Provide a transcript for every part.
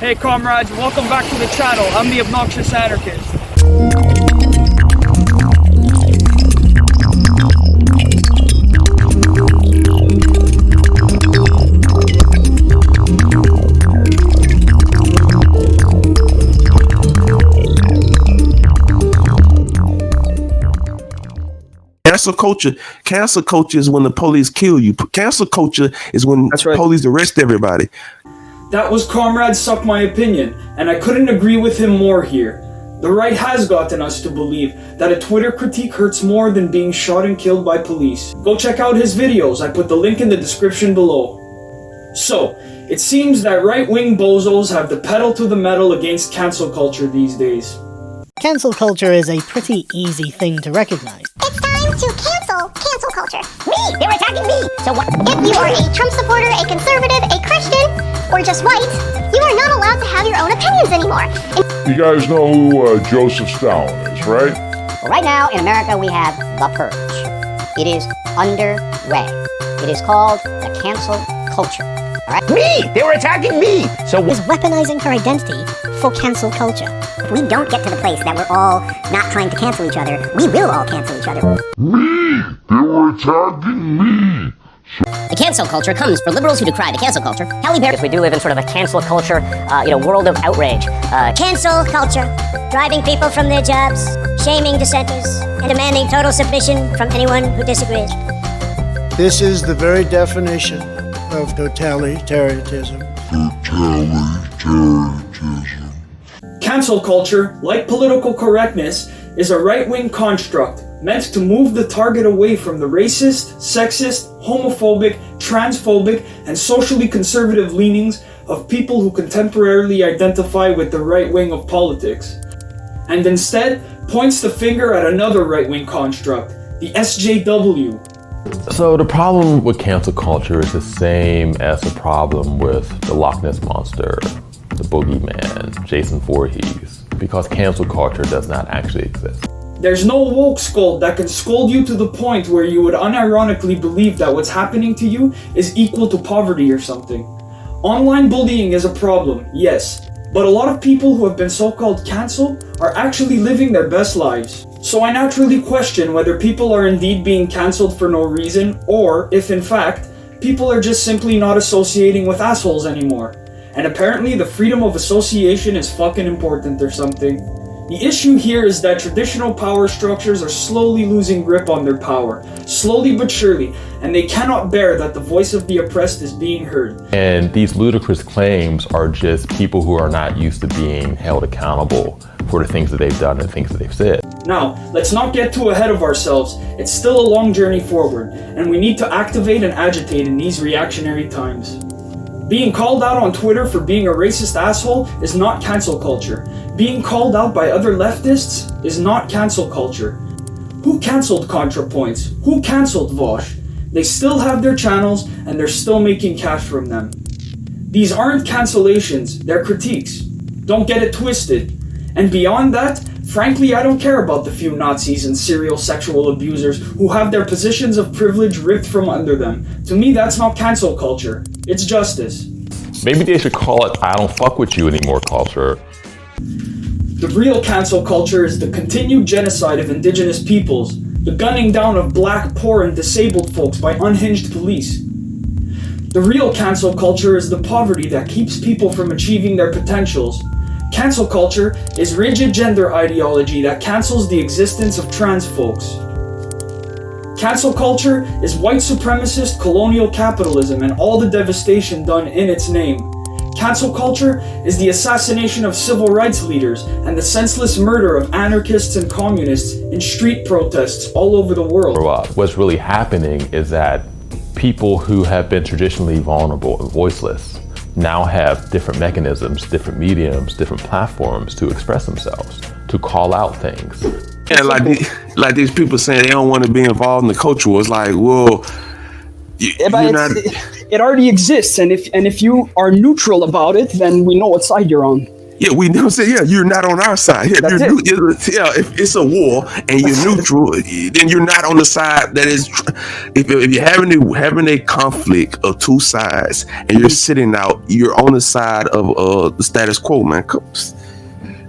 Hey comrades, welcome back to the channel. I'm the Obnoxious Anarchist. Cancel culture is when the police kill you. Cancel culture is when police arrest everybody. That was Comrade Suck My Opinion, and I couldn't agree with him more here. The right has gotten us to believe that a Twitter critique hurts more than being shot and killed by police. Go check out his videos, I put the link in the description below. So, it seems that right-wing bozos have the pedal to the metal against cancel culture these days. Cancel culture is a pretty easy thing to recognize. It's time to cancel culture. Me! They were attacking me! So what? If you are a Trump supporter, a conservative, a Christian, or just white, you are not allowed to have your own opinions anymore. You guys know who Joseph Stalin is, right? Well, right now in America we have The Purge. It is underway. It is called the cancel culture. All right? Me! They were attacking me! So is weaponizing her identity for cancel culture. If we don't get to the place that we're all not trying to cancel each other, we will all cancel each other. Me! They were attacking me! The cancel culture comes for liberals who decry the cancel culture. Halle Berry. We do live in sort of a cancel culture, world of outrage. Cancel culture, driving people from their jobs, shaming dissenters, and demanding total submission from anyone who disagrees. This is the very definition of totalitarianism. Cancel culture, like political correctness, is a right-wing construct meant to move the target away from the racist, sexist, homophobic, transphobic, and socially conservative leanings of people who contemporarily identify with the right wing of politics, and instead points the finger at another right-wing construct, the SJW. So the problem with cancel culture is the same as the problem with the Loch Ness Monster, the Boogeyman, Jason Voorhees, because cancel culture does not actually exist. There's no woke scold that can scold you to the point where you would unironically believe that what's happening to you is equal to poverty or something. Online bullying is a problem, yes, but a lot of people who have been so-called canceled are actually living their best lives. So I naturally question whether people are indeed being cancelled for no reason, or if in fact, people are just simply not associating with assholes anymore. And apparently the freedom of association is fucking important or something. The issue here is that traditional power structures are slowly losing grip on their power, slowly but surely, and they cannot bear that the voice of the oppressed is being heard. And these ludicrous claims are just people who are not used to being held accountable for the things that they've done and things that they've said. Now, let's not get too ahead of ourselves. It's still a long journey forward, and we need to activate and agitate in these reactionary times. Being called out on Twitter for being a racist asshole is not cancel culture. Being called out by other leftists is not cancel culture. Who canceled ContraPoints? Who canceled Vosh? They still have their channels and they're still making cash from them. These aren't cancellations, they're critiques. Don't get it twisted. And beyond that, frankly, I don't care about the few Nazis and serial sexual abusers who have their positions of privilege ripped from under them. To me, that's not cancel culture. It's justice. Maybe they should call it I don't fuck with you anymore culture. The real cancel culture is the continued genocide of indigenous peoples, the gunning down of black, poor, and disabled folks by unhinged police. The real cancel culture is the poverty that keeps people from achieving their potentials. Cancel culture is rigid gender ideology that cancels the existence of trans folks. Cancel culture is white supremacist colonial capitalism and all the devastation done in its name. Cancel culture is the assassination of civil rights leaders and the senseless murder of anarchists and communists in street protests all over the world. What's really happening is that people who have been traditionally vulnerable and voiceless now have different mechanisms, different mediums, different platforms to express themselves, to call out things. Yeah, like these people saying they don't want to be involved in the culture. It's like, well, it already exists, and if you are neutral about it, then we know what side you're on. Yeah, we never say, yeah, you're not on our side. Yeah, if it's a war and you're neutral, then you're not on the side that is. If you're having a conflict of two sides and you're sitting out, you're on the side of the status quo, man.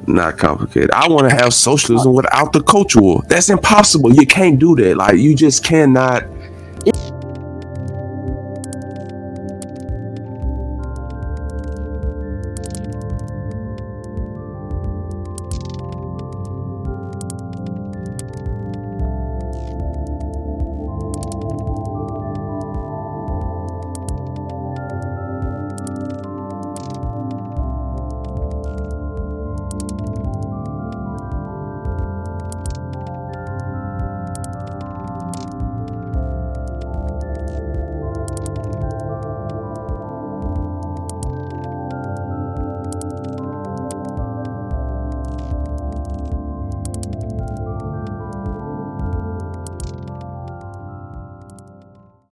Not complicated. I want to have socialism without the culture war. That's impossible. You can't do that. Like, you just cannot